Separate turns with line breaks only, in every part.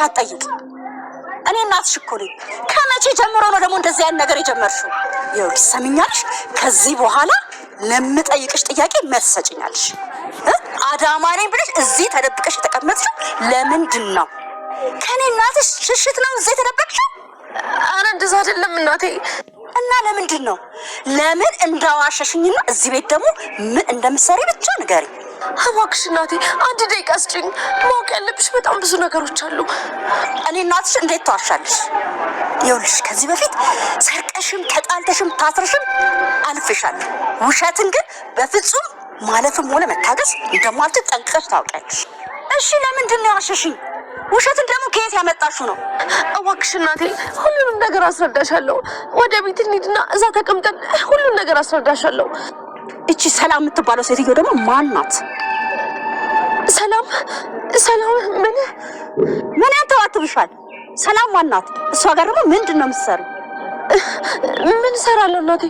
አትጠይቂ። እኔ እናትሽ እኮ ነኝ። ከመቼ ጀምሮ ነው ደግሞ እንደዚህ ያን ነገር የጀመርሽው? ይኸውልሽ ሰምኛለሽ፣ ከዚህ በኋላ ለምጠይቅሽ ጥያቄ መልስ ሰጪኛለሽ። አዳማ ነኝ ብለሽ እዚህ ተደብቀሽ የተቀመጥሽው ለምንድን ነው? ከኔ እናትሽ ሽሽት ነው እዚህ የተደበቅሽው?
አረ እንደዛ አይደለም እናቴ።
እና ለምንድን ነው? ለምን እንዳዋሸሽኝና እዚህ ቤት ደግሞ ምን እንደምትሰሪ ብቻ ንገሪ።
እባክሽ እናቴ 1 ደቂቃ ስጪኝ። ማወቅ ያለብሽ በጣም ብዙ ነገሮች አሉ።
እኔ እናትሽ እንዴት ተዋሻለሽ? ይኸውልሽ ከዚህ በፊት ሰርቀሽም ተጣልተሽም ታስረሽም አልፌሻለሁ። ውሸትን ግን በፍጹም ማለፍም ሆነ መታገስ እንደማልችል ጠንቅቀሽ ታውቂያለሽ። እሺ ለምንድን ነው ያዋሸሽኝ? ውሸትን ደግሞ ከየት ያመጣሽው ነው?
እባክሽ እናቴ ሁሉንም ነገር አስረዳሻለሁ። ወደ ቤት እንሂድና እዛ ተቀምጠን ሁሉንም ነገር አስረዳሻለሁ።
እቺ ሰላም የምትባለው ሴትዮ ደግሞ ማን ናት?
ሰላም
ምን ያንተዋትብሻል? ሰላም ማን ናት? እሷ ጋር ደግሞ ምንድን ነው የምትሰሪው?
ምን እሰራለሁ እናቴ?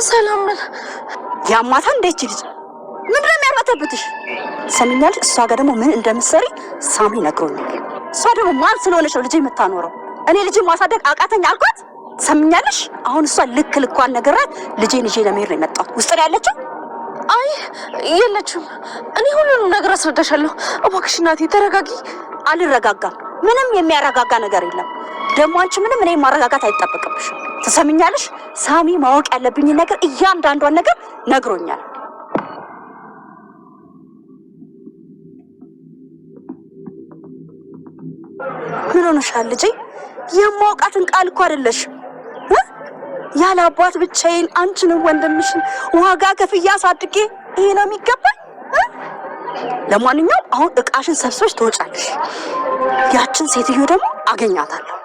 ሰላም
ያማታ እንዴት ልጅ ምንድን ነው የሚያርበተብትሽ? ሰምኛለሽ። እሷ ጋር ደግሞ ምን እንደምትሰሪ ሳሚ ነግሮኛል። እሷ ደግሞ ማን ስለሆነች ነው ልጅ የምታኖረው? እኔ ልጅ ማሳደግ አቃተኝ አልኳት። ሰምኛለሽ። አሁን እሷ ልክ ልኳን ነገራት። ልጄን ይዤ ለመሄድ ነው የመጣሁት። ውስጥ ነው ያለችው?
አይ የለችም። እኔ ሁሉንም ነገር አስረዳሻለሁ። እባክሽ እናቴ ተረጋጊ።
አልረጋጋም። ምንም የሚያረጋጋ ነገር የለም። ደግሞ አንቺ ምንም እኔ ማረጋጋት አይጠበቅብሽም። ትሰምኛለሽ? ሳሚ ማወቅ ያለብኝ ነገር እያንዳንዷን ነገር ነግሮኛል። ምን ሆነሻል ልጄ? የማውቃትን ቃል እኮ አይደለሽም። ያለ አባት ብቻዬን አንቺንም ወንድምሽን ዋጋ ከፍያ አሳድጌ ይሄ ነው የሚገባኝ? ለማንኛውም አሁን እቃሽን ሰብስበሽ ትወጫለሽ። ያችን ሴትዮ ደግሞ አገኛታለሁ።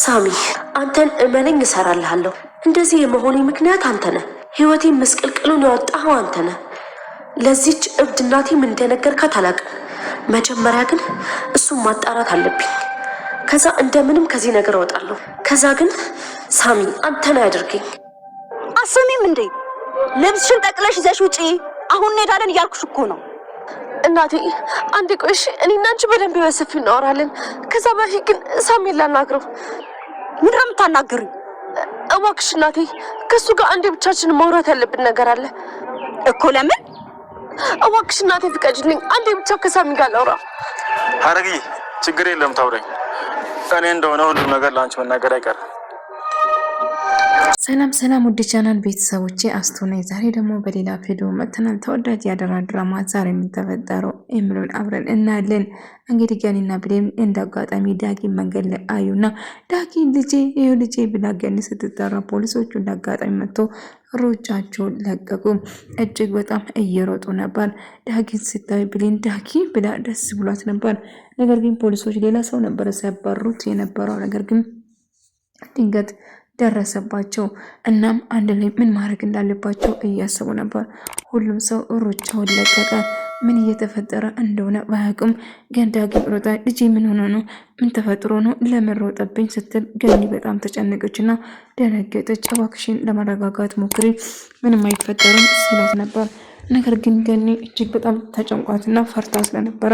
ሳሚ አንተን እመነኝ እሰራልሃለሁ። እንደዚህ የመሆኔ ምክንያት አንተ ነህ። ህይወቴን መስቀልቅሉን ያወጣኸው አንተ ነህ። ለዚች እብድ እናቴ ምን እንደነገርካት አላውቅም። መጀመሪያ ግን እሱን ማጣራት አለብኝ። ከዛ እንደምንም ከዚህ ነገር እወጣለሁ። ከዛ ግን ሳሚ አንተን አያድርገኝ።
አሰሚም እንዴ? ልብስሽን ጠቅለሽ ይዘሽ ውጪ። አሁን እንሄዳለን እያልኩሽ እኮ ነው።
እናቴ አንዴ ቆይሽ፣ እኔና አንቺ በደንብ በሰፊው እናወራለን። ከዛ በፊት ግን ሳሚን ላናግረው።
ምንድን ነው የምታናግሪው?
እባክሽ እናቴ ከሱ ጋር አንዴ ብቻችንን ማውራት ያለብን ነገር አለ
እኮ። ለምን?
እባክሽ እናቴ ፍቀጅልኝ። አንዴ ብቻ ከሳሚ ጋር ላውራ።
ሐረግዬ ችግር የለም ታውረኝ። እኔ እንደሆነ ሁሉም ነገር ለአንቺ መናገር አይቀርም።
ሰላም ውድ ቻናል ቤተሰቦቼ አስቱ ነኝ። ዛሬ ደግሞ በሌላ ቪዲዮ መጥተናል። ተወዳጅ ያደራ ድራማ ዛሬ የምንተፈጠረው የሚለውን አብረን እናያለን። እንግዲህ ገኒና ብሌን እንደ አጋጣሚ ዳጊ መንገድ ላይ አዩና ዳጊ ልጄ ብላ ገኒ ስትጠራ ፖሊሶቹ እንደ አጋጣሚ መጥቶ ሩጫቸውን ለቀቁ። እጅግ በጣም እየሮጡ ነበር። ዳጊን ስታይ ብሌን ዳጊ ብላ ደስ ብሏት ነበር። ነገር ግን ፖሊሶች ሌላ ሰው ነበር ሲያባሩት የነበረው። ነገር ግን ድንገት ደረሰባቸው። እናም አንድ ላይ ምን ማድረግ እንዳለባቸው እያሰቡ ነበር። ሁሉም ሰው ሩጫውን ለቀቀ። ምን እየተፈጠረ እንደሆነ ባያውቅም ግን ዳግም ሮጣ። ልጄ ምን ሆነ ነው? ምን ተፈጥሮ ነው? ለምን ሮጠብኝ? ስትል ገኒ በጣም ተጨነቀችና ደነገጠች። እባክሽን ለማረጋጋት ሞክሪ፣ ምንም አይፈጠርም ስላት ነበር። ነገር ግን ገኒ እጅግ በጣም ተጨንቋትና ፈርታ ስለነበረ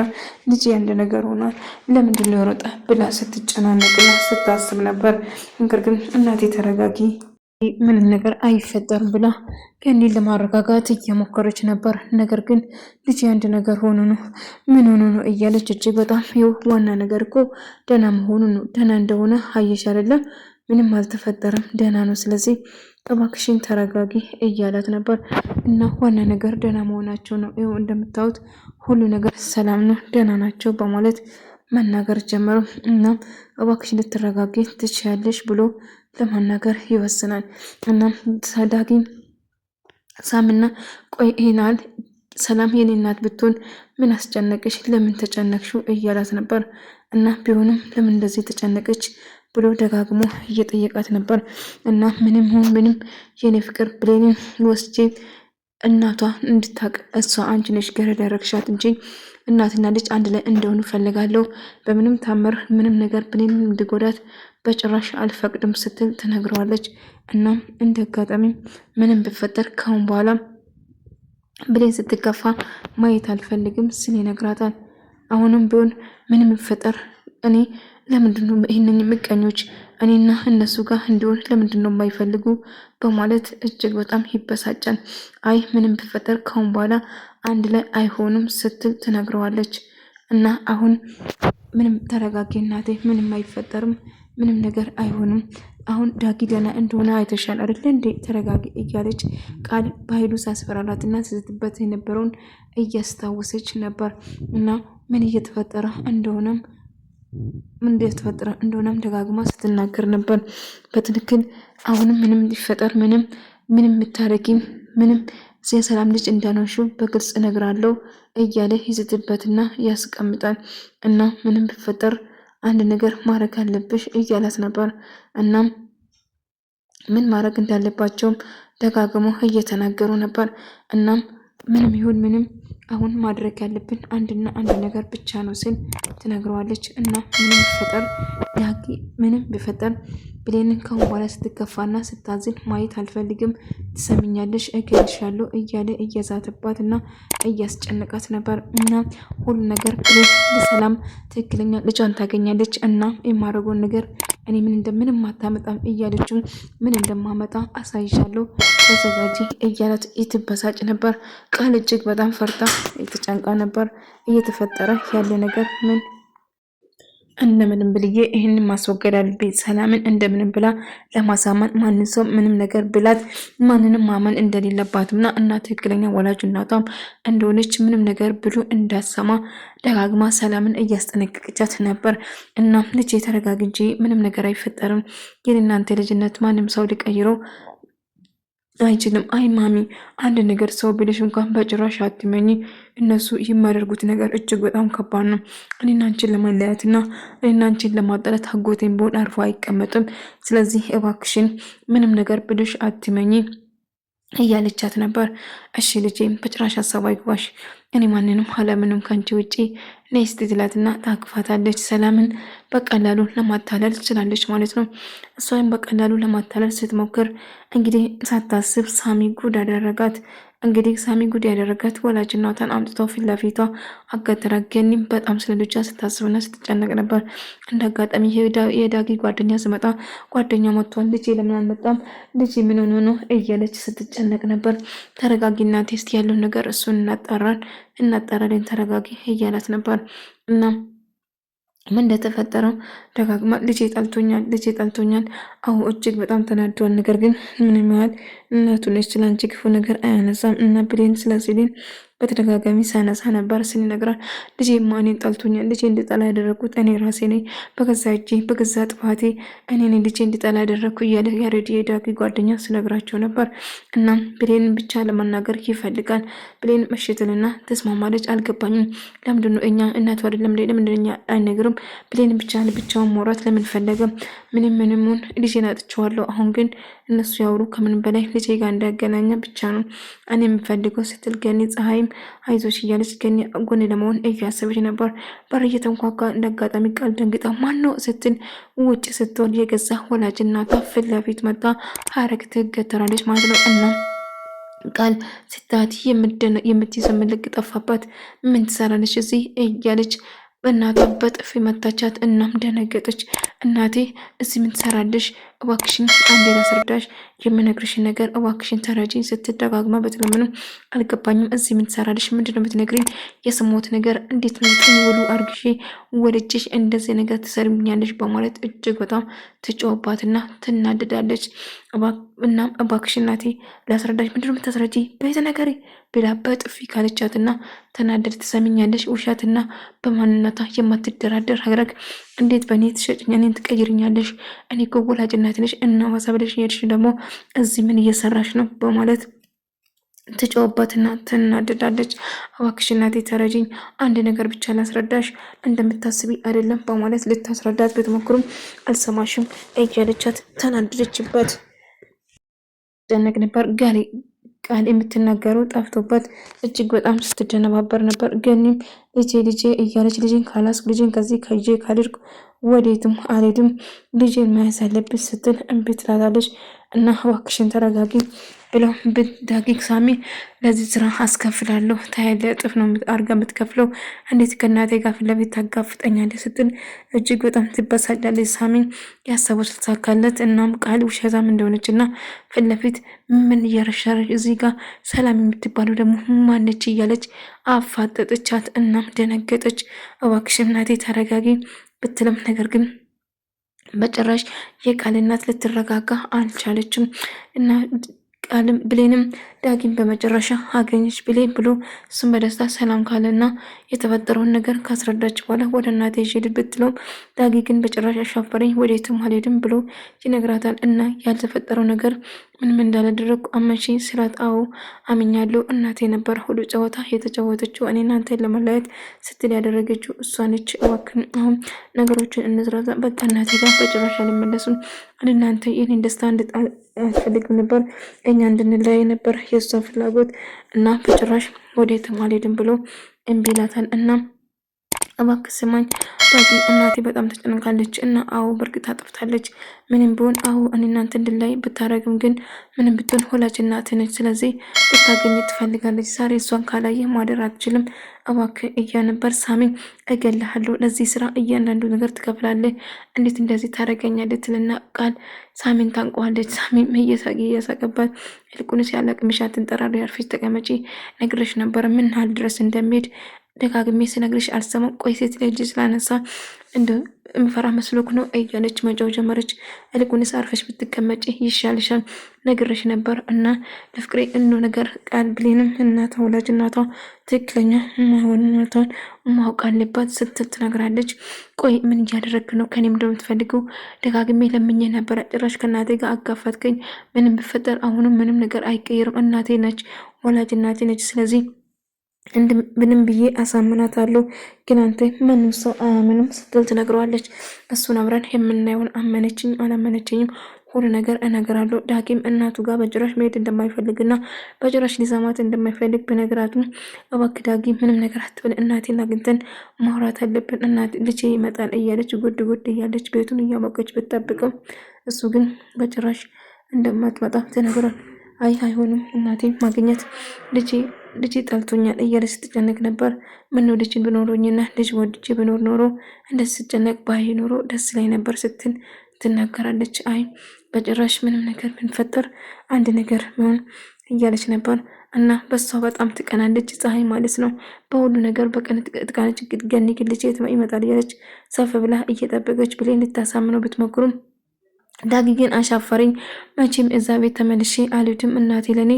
ልጄ አንድ ነገር ሆኗል፣ ለምንድን ነው የሮጠ ብላ ስትጨናነቅና ስታስብ ነበር። ነገር ግን እናቴ ተረጋጊ፣ ምንም ነገር አይፈጠርም ብላ ገኒን ለማረጋጋት እየሞከረች ነበር። ነገር ግን ልጄ አንድ ነገር ሆኖ ነው፣ ምን ሆኖ ነው እያለች እጅግ በጣም ዋና ነገር እኮ ደህና መሆኑ ነው። ደህና እንደሆነ አየሽ አይደለም? ምንም አልተፈጠረም፣ ደህና ነው። ስለዚህ እባክሽን ተረጋጊ እያላት ነበር። እና ዋና ነገር ደህና መሆናቸው ነው። ይኸው እንደምታዩት ሁሉ ነገር ሰላም ነው፣ ደህና ናቸው በማለት መናገር ጀመሩ። እና እባክሽን ልትረጋጊ ትችያለሽ ብሎ ለማናገር ይወስናል። እና ዳጊ ሳምና ቆይ ይናል ሰላም የኔ እናት ብትሆን ምን አስጨነቅሽ? ለምን ተጨነቅሽው? እያላት ነበር። እና ቢሆንም ለምን እንደዚህ ተጨነቀች ብሎ ደጋግሞ እየጠየቃት ነበር። እና ምንም ሆን ምንም የኔ ፍቅር ብሌንን ወስጄ እናቷ እንድታቅ እሷ አንቺ ነሽ ገረድ ያረግሻት እንጂ እናትና ልጅ አንድ ላይ እንደሆኑ ፈልጋለሁ። በምንም ታምር ምንም ነገር ብሌን እንድጎዳት በጭራሽ አልፈቅድም ስትል ትነግረዋለች። እና እንደ አጋጣሚ ምንም ብፈጠር ካሁን በኋላ ብሌን ስትከፋ ማየት አልፈልግም ስል ይነግራታል። አሁንም ቢሆን ምንም ይፈጠር እኔ ለምንድነው ይህንን ምቀኞች እኔና እነሱ ጋር እንዲሆን ለምንድነው የማይፈልጉ በማለት እጅግ በጣም ይበሳጫል። አይ ምንም ቢፈጠር ካሁን በኋላ አንድ ላይ አይሆኑም ስትል ትነግረዋለች። እና አሁን ምንም ተረጋጊ እናቴ፣ ምንም አይፈጠርም፣ ምንም ነገር አይሆንም። አሁን ዳጊ ደህና እንደሆነ አይተሻል አይደል እንዴ? ተረጋጊ እያለች ቃል በኃይሉ ሳስፈራራትና ስዝትበት የነበረውን እያስታወሰች ነበር። እና ምን እየተፈጠረ እንደሆነም ደጋግማ ስትናገር ነበር። በትክክል አሁንም ምንም ሊፈጠር ምንም የምታረጊም ምንም የሰላም ልጅ እንዳልሆንሽ በግልጽ እነግራለሁ እያለ ይዝትበትና ያስቀምጣል። እና ምንም ቢፈጠር አንድ ነገር ማድረግ አለብሽ እያላት ነበር። እናም ምን ማድረግ እንዳለባቸውም ደጋግሞ እየተናገሩ ነበር። እናም ምንም ይሁን ምንም አሁን ማድረግ ያለብን አንድና አንድ ነገር ብቻ ነው ስል ትነግረዋለች። እና ምንም ቢፈጠር ብሌንን ከአሁን በኋላ ስትከፋና ስታዝን ማየት አልፈልግም፣ ትሰምኛለሽ፣ እገልሻለሁ እያለ እየዛተባት እና እያስጨነቃት ነበር። እና ሁሉ ነገር ብሌን ለሰላም ትክክለኛ ልጇን ታገኛለች እና የማደርገውን ነገር እኔ ምንም አታመጣም እያለችው ምን እንደማመጣ አሳይሻለሁ ተዘጋጂ እያላት እየተበሳጭ ነበር። ቃል እጅግ በጣም ፈርታ የተጨንቃ ነበር። እየተፈጠረ ያለ ነገር እንደምንም ብልዬ ይህንን ማስወገድ አለብኝ። ሰላምን እንደምንም ብላ ለማሳመን ማንን ሰው ምንም ነገር ብላት ማንንም ማመን እንደሌለባትና እና ትክክለኛ ወላጅ እናቷም እንደሆነች ምንም ነገር ብሎ እንዳሰማ ደጋግማ ሰላምን እያስጠነቀቀቻት ነበር። እና ልጅ የተረጋግ እንጂ ምንም ነገር አይፈጠርም። የእናንተ ልጅነት ማንም ሰው ሊቀይረው አይችልም። አይ ማሚ አንድ ነገር ሰው ብልሽ እንኳን በጭራሽ አትመኝ። እነሱ የሚያደርጉት ነገር እጅግ በጣም ከባድ ነው። እኔና አንቺን ለማለያትና እኔና አንቺን ለማጣላት አጎቴን ቢሆን አርፎ አይቀመጥም። ስለዚህ እባክሽን ምንም ነገር ብልሽ አትመኝ እያለቻት ነበር። እሺ ልጄም በጭራሽ ሀሳብ አይግባሽ፣ እኔ ማንንም አለምንም ከአንቺ ውጪ ነስት ትላትና ታቅፋታለች። ሰላምን በቀላሉ ለማታለል ትችላለች ማለት ነው። እሷም በቀላሉ ለማታለል ስትሞክር እንግዲህ ሳታስብ ሳሚ ጉድ አደረጋት። እንግዲህ ሳሚ ጉድ ያደረጋት ወላጅ እናቷን አምጥተው ፊት ለፊቷ አጋተራ። ገኒም በጣም ስለ ልጇ ስታስብና ስትጨነቅ ነበር። እንደ አጋጣሚ የዳጊ ጓደኛ ስመጣ ጓደኛ መጥቷል፣ ልጄ ለምን አልመጣም፣ ልጄ ምን ሆኖ ነው እያለች ስትጨነቅ ነበር። ተረጋጊና ቴስት ያለው ነገር እሱን እናጣራለን፣ ተረጋጊ እያላት ነበር። እና ምን እንደተፈጠረው ደጋግማ ልጄ ጠልቶኛል፣ አሁ እጅግ በጣም ተናዷል። ነገር ግን ምንም ያህል እናቱ ነች፣ ስላንቺ ክፉ ነገር አያነሳም እና ብሌን ስለሲሊን በተደጋጋሚ ሳነሳ ነበር ስንነግራት ልጄ እኔን ጠልቶኛል፣ ልጄ እንድጠላ ያደረኩት እኔ ራሴ ነኝ፣ በገዛ እጄ በገዛ ጥፋቴ እኔ ነኝ ልጄ እንድጠላ ያደረኩ እያለ ያሬድ የዳጊ ጓደኛ ስነግራቸው ነበር። እናም ብሌንን ብቻ ለማናገር ይፈልጋል። ብሌን መሽትልና ተስማማለች። አልገባኝም፣ ለምንድነው እኛ እናቱ አይደለም ለምንድነው እኛ አይነግርም? ብሌን ብቻውን ማውራት ለምን ፈለገ? ምንምን ልጄን አጥቼዋለሁ። አሁን ግን እነሱ ያወሩ ከምንም በላይ ልጄ ጋር እንዳያገናኘ ብቻ ነው እኔ የምፈልገው ስትል ገኒ ፀሐይም አይዞሽ እያለች ገኒ ጎን ለመሆን እያሰበች ነበር። በር እየተንኳኳ እንዳጋጣሚ ቃል ደንግጣ ማን ነው ስትል ውጭ ስትሆን የገዛ ወላጅ እናቷ ፊት ለፊት መጣ ሀረግ ትገተራለች ማለት ነው። እና ቃል ስታት የምትይዘው ምልክ ጠፋባት። ምን ትሰራለች እዚህ እያለች እናቷ በጥፊ መታቻት። እናም ደነገጠች። እናቴ እዚህ ምን ትሰራለሽ? እባክሽን አንዴ ላስረዳሽ፣ የምነግርሽን ነገር እባክሽን ተረጂኝ ስትደጋግማ በትለምንም አልገባኝም። እዚህ ምን ትሰራለሽ? ምንድነው የምትነግሪኝ? የሰማሁት ነገር እንዴት ነው ውሉ አርግሼ ወልጅሽ እንደዚህ ነገር ትሰርምኛለሽ? በማለት እጅግ በጣም ትጮህባትና ትናደዳለች። እናም እባክሽን እናቴ ላስረዳሽ፣ ምንድነው የምታስረጂ? ቤተ ነገሬ ብላ በጥፊ ካለቻትና ተናደድ። ትሰሚኛለሽ? ውሸትና በማንነቷ የማትደራደር ሀረግ እንዴት በእኔ ትሸጭኛ? እኔን ትቀይርኛለሽ? እኔ እኮ ወላጅ እናት ነሽ እና ማሳብለሽ ሄድሽ ደግሞ እዚህ ምን እየሰራሽ ነው? በማለት ትጮህባትና ትናደዳለች። እባክሽ እናቴ ተረጂኝ፣ አንድ ነገር ብቻ ላስረዳሽ፣ እንደምታስቢ አይደለም በማለት ልታስረዳት ብትሞክሩም አልሰማሽም እያለቻት ተናደደችበት። ደነቅ ነበር ቃል የምትናገረው ጠፍቶባት እጅግ በጣም ስትደነባበር ነበር። ገኒም ልጄ እያለች ልጄን ካላስኩ ልጄን ከዚህ ከይጄ ካልሄድኩ ወዴትም አልሄድም፣ ልጄን መያዝ አለብኝ ስትል እምቢ ትላታለች። እና እባክሽን ተረጋጊ፣ ብለው ዳጊ ሳሚ ለዚህ ስራ አስከፍላለሁ ታያለ እጥፍ ነው አርጋ የምትከፍለው እንዴት ከእናቴ ጋር ፊት ለፊት ታጋፍጠኛለች ስትል እጅግ በጣም ትበሳጫለች። ሳሚ ያሰበው ተሳካለት። እናም ቃል ውሸታም እንደሆነች እና ፊት ለፊት ምን እየረሸረች እዚህ ጋር ሰላም የምትባለው ደግሞ ማነች እያለች አፋጠጠቻት። እናም ደነገጠች። እባክሽ እናቴ ተረጋጊ ብትልም ነገር ግን በጭራሽ የቃል እናት ልትረጋጋ አልቻለችም እና ቃልም ብሌንም ዳጊም በመጨረሻ አገኘች ብሌን ብሎ እሱም በደስታ ሰላም ካለና የተፈጠረውን ነገር ካስረዳች በኋላ ወደ እናቴ ይዤ ብትለውም ዳጊ ግን በጭራሽ አሻፈረኝ ወዴትም አልሄድም ብሎ ይነግራታል። እና ያልተፈጠረው ነገር ምንም እንዳላደረግኩ አመንሽ ስላት አዎ አምኛለሁ እናቴ ነበር ሁሉ ጨዋታ የተጫወተችው እኔ እናንተን ለመለያየት ስትል ያደረገችው እሷ ነች። እባክን አሁን ነገሮችን እንዝራዛ በቃ እናቴ ጋር በጭራሽ አልመለሱም እናንተ ይህን ደስታ አልፈልግም ነበር እኛ እንድንለያይ ነበር የእሷ ፍላጎት እና በጭራሽ ወዴትም አልሄድም ብሎ እምቢ ይላታል። እና እባክህ ስማኝ ዳጊ እናቴ በጣም ተጨንቃለች እና አዎ በእርግጥ አጥፍታለች ምንም ቢሆን አዎ እኔ እናንተ እንድንለያይ ብታረግም ግን ምንም ብትሆን ወላጅ እናት ነች ስለዚህ ልታገኝ ትፈልጋለች ዛሬ እሷን ካላየ ማደር አትችልም እባክህ እያነበር ሳሚ እገልሃለሁ ለዚህ ስራ እያንዳንዱ ነገር ትከፍላለህ እንዴት እንደዚህ ታረገኛለህ ትልና ቃል ሳሚን ታንቀዋለች። ሳሚም እየሳቀባት ይልቁንስ ያለቅምሽ አትንጠራሪ አርፈሽ ተቀመጪ ነግሬሽ ነበር ምን ያህል ድረስ እንደሚሄድ ደጋግሜ ስነግርሽ አልሰማም ቆይ ሴት ልጅ ስላነሳ እንደ ምፈራ መስሎክ ነው እያለች መጫው ጀመረች። ይልቁንስ አርፈሽ ብትቀመጪ ይሻልሻል ነግሬሽ ነበር እና ለፍቅሬ እኖ ነገር ቃል ብሌንም እናቷ ወላጅ እናቷ ትክክለኛ ማሆንነቷን ማወቅ አለባት ስትል ትነግራለች። ቆይ ምን እያደረግክ ነው ከኔም እንደምትፈልገው ደጋግሜ ለምኜ ነበር ጭራሽ ከእናቴ ጋር አጋፋትከኝ ምንም ብፈጠር አሁንም ምንም ነገር አይቀየርም እናቴ ነች ወላጅ እናቴ ነች ስለዚህ ምንም ብዬ አሳምናታለሁ ግን አንተ ምንም ሰው አያምንም ስትል ትነግረዋለች። እሱን አብረን የምናየውን አመነችኝ አላመነችኝም ሁሉ ነገር እነግራለሁ። ዳጊም እናቱ ጋር በጭራሽ መሄድ እንደማይፈልግና በጭራሽ ሊሰማት እንደማይፈልግ በነገራቱም እባክህ ዳጊ ምንም ነገር አትበል እናቴን አግኝተን ማውራት አለብን እናቴ ልጄ ይመጣል እያለች ጉድ እያለች ቤቱን እያሞቀች ብትጠብቅም እሱ ግን በጭራሽ እንደማትመጣ ትነግራል። አይሆንም እናቴ ማግኘት ልጄ ጠልቶኛል እያለች ስትጨነቅ ነበር። ምነው ልጅን ብኖሮኝና ልጅ ወድጄ ብኖር ኖሮ እንደዚህ ስትጨነቅ ባይ ኖሮ ደስ ላይ ነበር ስትል ትናገራለች። አይ በጭራሽ ምንም ነገር ብንፈጠር አንድ ነገር መሆን እያለች ነበር እና በሷ በጣም ትቀናለች ፀሐይ ማለት ነው። በሁሉ ነገር በቀን ገኒ ግን ልጄ ይመጣል እያለች ሰፍ ብላ እየጠበቀች ብሌን ልታሳምነው ብትሞክሩም ዳጊ ግን አሻፈረኝ መቼም እዛ ቤት ተመልሼ አልሄድም እናቴ ለኔ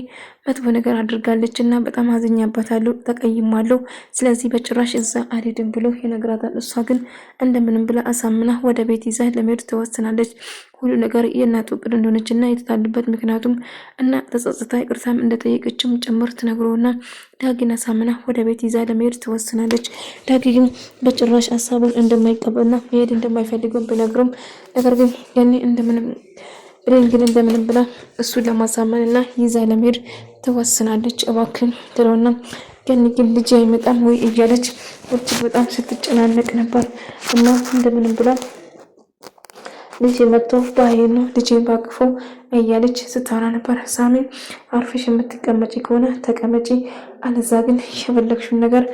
መጥፎ ነገር አድርጋለች እና በጣም አዝኛባታለሁ ተቀይማለሁ ስለዚህ በጭራሽ እዛ አልሄድም ብሎ ይነግራታል። እሷ ግን እንደምንም ብላ አሳምና ወደ ቤት ይዛ ለመሄድ ትወስናለች። ሁሉ ነገር የእናቱ እቅድ እንደሆነችና የተጣሉበት ምክንያቱም እና ተጸጽታ ይቅርታም እንደጠየቀችም ጭምር ትነግረውና ዳጊን አሳምና ወደ ቤት ይዛ ለመሄድ ትወስናለች። ዳጊ ግን በጭራሽ ሀሳቡን እንደማይቀበልና መሄድ እንደማይፈልገው ቢነግረውም ነገር ግን ያኔ እንደምንም ብላ እሱን ለማሳመንና ይዛ ለመሄድ ትወስናለች። እባክን ትለውና ገኒ ግን ልጅ አይመጣም ወይ እያለች እጅግ በጣም ስትጨናነቅ ነበር እና እንደምንም ብላ ልጅ መጥቶ ባይኑ ልጄን ባቅፎ እያለች ስታወራ ነበር። ሳሚ አርፈሽ የምትቀመጪ ከሆነ ተቀመጪ አለዛ ግን የፈለግሽውን ነገር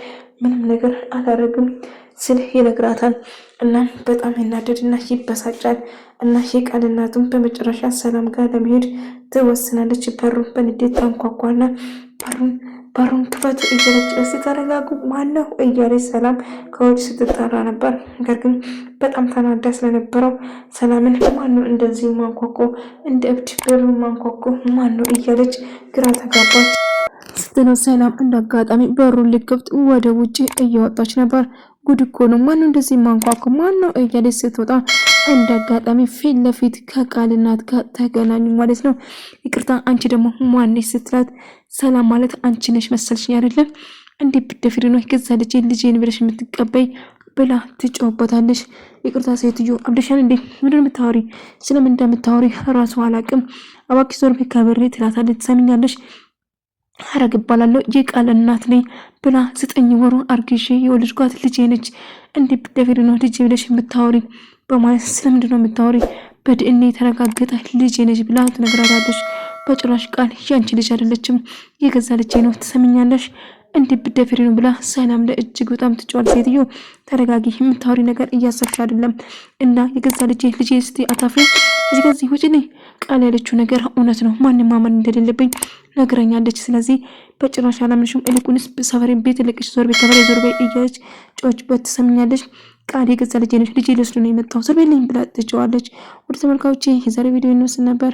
ምንም ነገር አላረግም ስል ይነግራታል። እና በጣም ይናደድና ይበሳጫል እና የቃል እናቱም በመጨረሻ ሰላም ጋር ለመሄድ ትወስናለች። በሩን በንዴት ታንኳኳና በሩን ክፈቱ እያለች እስቲ ተረጋጉ ማነው እያለች ሰላም ከውጭ ስትጠራ ነበር። ነገር ግን በጣም ተናዳ ስለነበረው ሰላምን ማነው እንደዚህ ማንኳኮ እንደ እብድ በሩን ማንኳኮ ማነው እያለች ግራ ተጋባች። ስትለው ሰላም እንዳጋጣሚ በሩን ልክፍት ወደ ውጭ እየወጣች ነበር። ጉድ እኮ ነው ማነው እንደዚህ ማንኳኮ ማነው እያለች ስትወጣ እንዳጋጣሚ ፊት ለፊት ከቃል እናት ጋር ተገናኙ ማለት ነው። ይቅርታ አንቺ ደግሞ ማነሽ ስትላት ሰላም ማለት አንቺ ነሽ መሰልሽኝ አይደለም እንዴ ብትደፍሪ ነው ገዛ ልጄን ብለሽ የምትቀበይ ብላ ትጮህበታለች። ይቅርታ ሴትዮ አብደሻን እንዴ ምንድን የምታወሪ ስለምን እንደምታወሪ ራሱ አላቅም እባክሽ ዞር በይ ከበሬ ትላታለች። ትሰሚኛለሽ ሐረግ እባላለሁ የቃል እናት ነኝ ብላ 9 ወሩ አርግዤ የወለድኳት ልጄ ነች እንዴ ብትደፍሪ ነው ልጄ ብለሽ የምታወሪ በማለት ስለምንድን ነው የምታወሪ በዲኤንኤ የተረጋገጠ ልጄ ነች ብላ ትነግራታለች። በጭራሽ ቃል ያንቺ ልጅ አይደለችም፣ የገዛ ልጄ ነው ትሰምኛለሽ እንዴ ብደፍሪ ነው ብላ ሰላም ለእጅግ በጣም ትጫወል። ሴትዮ ተረጋጊ፣ የምታወሪ ነገር እያሰብሽ አይደለም እና የገዛ ልጄ እስቲ አታፍሪ፣ እዚህ ከዚህ ውጪ ነኝ። ቃል ያለችው ነገር እውነት ነው፣ ማንም ማመን እንደሌለብኝ ነግረኛለች። ስለዚህ በጭራሽ አላምንሽም፣ ይልቁንስ ሰፈሬን ቤት ለቅሽ ዞር ቤት ከበላይ ዞር በይ እያለች ጮችበት። ትሰምኛለሽ ቃል የገዛ ልጄ ነች፣ ልጄ ልወስድ ነው የመጣው ዞር በይልኝ ብላ ትጫወለች። ወደ ተመልካቾቼ የዛሬ ቪዲዮ ይመስል ነበር።